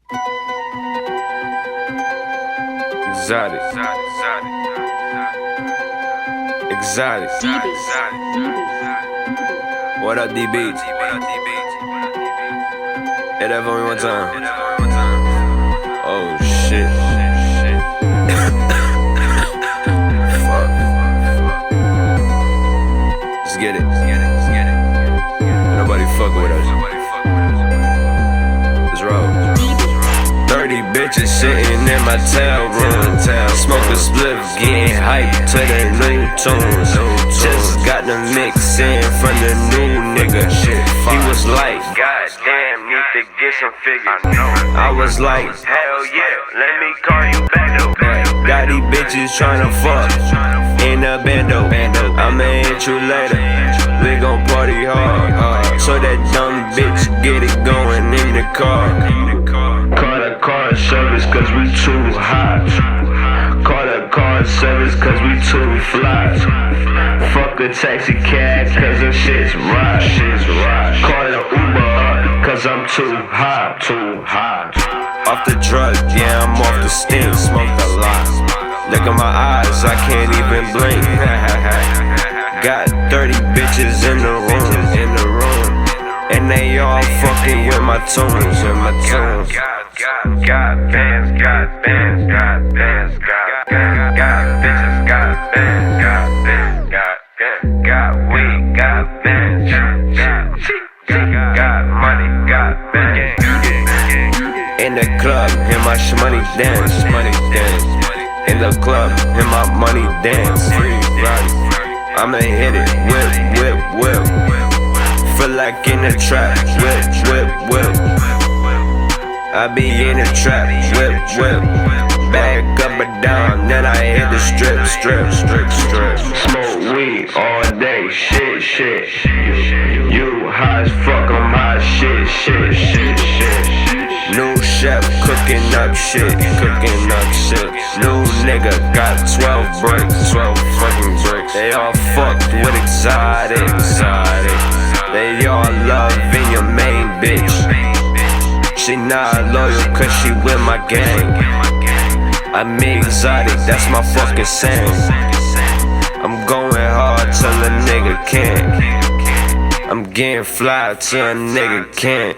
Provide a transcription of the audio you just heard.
Exotic. Exotic. What up, DB? Hit that for me one time. Oh shit. Fuck. Let's get it. Nobody fuck with us. Let's roll. 30 bitches sitting in my tail room. Smoke a spliff, getting hyped to the new tunes. Just got the mix in from the new nigga. He was like, goddamn, need to get some figures. I was like, hell yeah, let me call you back though. Got these bitches tryna fuck in a bando. I'ma hit you later. We gon' party hard. So that dumb bitch get it going in the car. Call the car service cause we too hot. Call the car service cause we too fly. Fuck a taxi cab cause the shit's right. Call the Uber up cause I'm too hot. Off the drug, yeah, I'm off the steam. Smoked a lot. Look at my eyes, I can't even blink. Got 30 bitches in the room. And they all fucking with my tunes. Got bands, got bands, got bands, got bitches, got bands, got weed, got bands, got money, got bands. In the club, hear my shmoney dance, In the club, hear my money dance. I'ma hit it, whip. Feel like in the trap, whip. I be in the trap, whip. Back up and down, then I hit the strip. Smoke weed all day, shit. You high as fuck, I'm high shit. New chef cooking up shit. New nigga got 12 bricks, 12 fucking bricks. They all fucked with exotic. They all loving your main bitch. She not loyal cause she with my gang. I'm exotic, that's my fucking saying. I'm going hard till a nigga can't. I'm getting fly till a nigga can't.